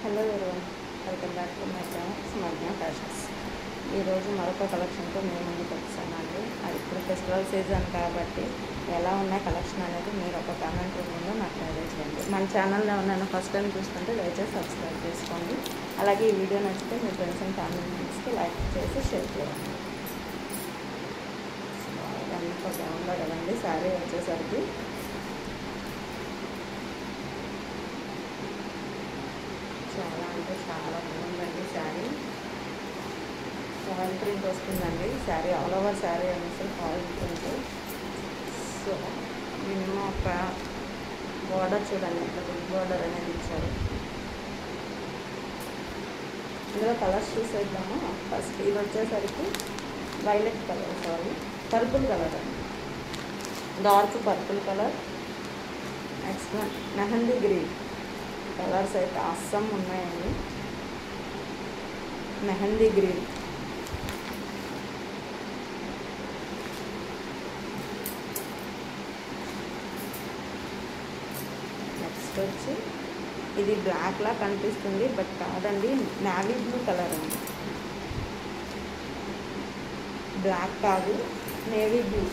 Hello everyone, welcome back to my channel Smagna Fashions. ఈరోజు మరొక కలెక్షన్తో మేము ముందుకు వచ్చానండి. అది ఇప్పుడు ఫెస్టివల్ సీజన్ కాబట్టి ఎలా ఉన్నాయి కలెక్షన్ అనేది మీరు ఒక కామెంట్ రూపంలో నాకు తెలియజేయండి. మన ఛానల్లో ఉన్న ఫస్ట్ టైం చూస్తుంటే దయచేసి సబ్స్క్రైబ్ చేసుకోండి. అలాగే ఈ వీడియో నచ్చితే మీ ఫ్రెండ్స్ అండ్ ఫ్యామిలీ మెంబర్స్కి లైక్ చేసి షేర్ చేయండి. ఎంత బాగుందో కదండి శారీ వచ్చేసరికి. చాలా అంటే చాలా బాగుందండి శారీ. ఫాయిల్ ప్రింట్ వస్తుందండి శారీ, ఆల్ ఓవర్ శారీ అనేసి ఫాయిల్ ప్రింట్. సో మినిమం ఒక బార్డర్ చూడండి, ఇట్లా బిగ్ బార్డర్ అనేది ఇచ్చారు. ఇందులో కలర్స్ చూసేద్దాము. ఫస్ట్ ఇది వచ్చేసరికి వైలెట్ కలర్, పర్పుల్ కలర్ అండి, dark purple colour. Next mehndi green colours అయితే అస్సం ఉన్నాయండి. మెహందీ గ్రీన్, నెక్స్ట్ వచ్చి ఇది బ్లాక్లా కనిపిస్తుంది బట్ కాదండి, నావీ బ్లూ కలర్ అండి. బ్లాక్ కాదు, navy blue,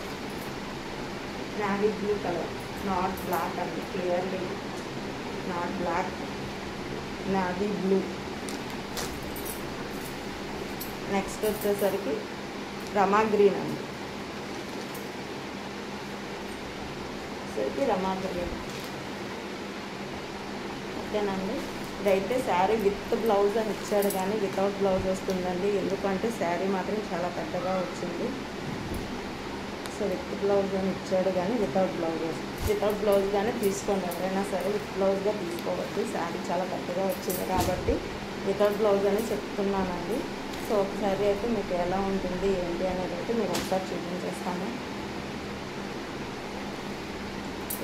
navy blue colour, not black అండి, clearly not black, navy blue. Next వచ్చేసరికి రమా గ్రీన్ అండి, రమా గ్రీన్. ఓకేనండి. ఇదైతే శారీ విత్ బ్లౌజ్ అని ఇచ్చాడు కానీ వితౌట్ బ్లౌజ్ వస్తుందండి. ఎందుకంటే శారీ మాత్రం చాలా పెద్దగా వచ్చింది. సో విత్ బ్లౌజ్ అని ఇచ్చాడు కానీ వితౌట్ బ్లౌజ్ కానీ తీసుకోండి. ఎవరైనా సరే విత్ బ్లౌజ్గా తీసుకోవచ్చు. శారీ చాలా పెద్దగా వచ్చింది కాబట్టి వితౌట్ బ్లౌజ్ అని చెప్తున్నానండి. సో ఒకసారి అయితే మీకు ఎలా ఉంటుంది ఏంటి అనేది అయితే మీకు ఒకసారి చూపించేస్తాను.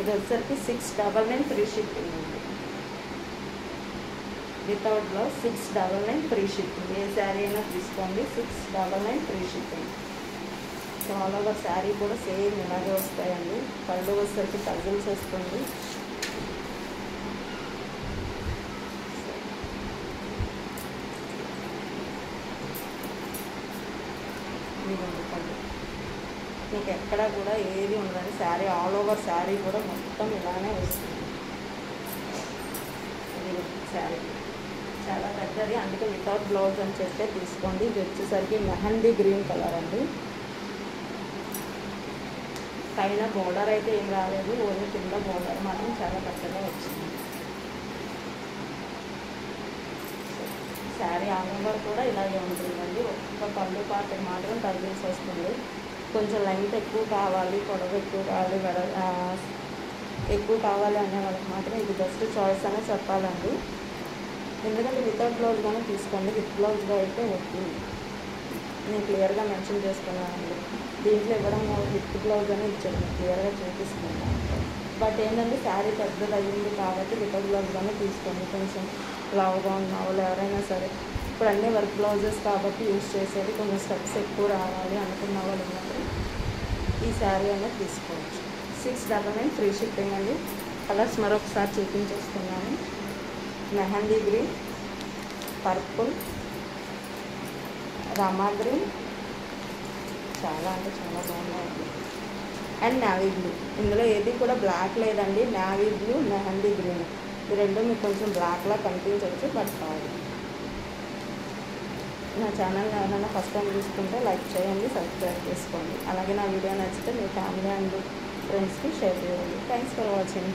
ఇది వచ్చేసరికి 699 ఫ్రీ షిప్పింగ్ ఉంది. Without blouse 699 free shipping. ఏ శారీ అయినా తీసుకోండి, 699 free shipping. So all over sari కూడా సేమ్ ఇలాగే వస్తాయండి. పళ్ళు వచ్చేసరికి టజిల్స్ వస్తుంది. పళ్ళు మీకు ఎక్కడ కూడా ఏది ఉండదండి. శారీ ఆల్ ఓవర్ శారీ కూడా మొత్తం ఇలానే వస్తుంది. ఇది శారీ చాలా పెద్దది, అందుకే వితౌట్ బ్లౌజ్ అని చెప్పే తీసుకోండి. ఇది వచ్చేసరికి మెహందీ గ్రీన్ కలర్ అండి. పైన బోర్డర్ అయితే ఏం రాలేదు, ఓన్లీ కింద బోర్డర్ మాత్రం చాలా పెద్దగా వచ్చింది. శారీ ఆల్ ఓవర్ కూడా ఇలాగే ఉంటుందండి. ఒక్క పళ్ళు పార్ట్ మాత్రం టజిల్స్ వస్తుంది. కొంచెం లెంగ్త్ ఎక్కువ కావాలి, పొడవు ఎక్కువ కావాలి, ఎక్కువ కావాలి అనే వాళ్ళకి మాత్రం ఇది బెస్ట్ చాయిస్ అనే చెప్పాలండి. ఎందుకంటే వితౌట్ బ్లౌజ్ కానీ తీసుకోండి, విత్ బ్లౌజ్గా అయితే వద్దు. నేను క్లియర్గా మెన్షన్ చేసుకున్నానండి. దీంట్లో ఇవ్వడం విత్ బ్లౌజ్ అని ఇచ్చాను, క్లియర్గా చూపిస్తున్నాను. బట్ ఏంటంటే శారీ పెద్దది అయ్యింది కాబట్టి వితౌట్ బ్లౌజ్గానే తీసుకోండి. కొంచెం లావుగా ఉన్న వాళ్ళు ఎవరైనా సరే, ఇప్పుడు అన్నీ వర్క్ బ్లౌజెస్ కాబట్టి యూజ్ చేసేది, కొంచెం స్టెప్స్ ఎక్కువ రావాలి అనుకున్న వాళ్ళు ఉన్నప్పుడు ఈ శారీ అనేది తీసుకోవచ్చు. 699 ఫ్రీ షిప్పింగ్ అండి. కలర్స్ మరొకసారి చూపించేస్తున్నాను. Mehndi green, purple, rama green, చాలా అంటే చాలా బాగున్నాయండి. And navy blue. ఇందులో ఏది కూడా బ్లాక్ లేదండి. నావీ బ్లూ, మెహందీ గ్రీన్, ఈ రెండు మీకు కొంచెం బ్లాక్లా కనిపించవచ్చు బట్ కాదు. నా ఛానల్ ఎవరైనా ఫస్ట్ టైం చూసుకుంటే లైక్ చేయండి, సబ్స్క్రైబ్ చేసుకోండి. అలాగే నా వీడియో నచ్చితే మీ ఫ్యామిలీ అండ్ ఫ్రెండ్స్కి షేర్ చేయండి. Thanks for watching.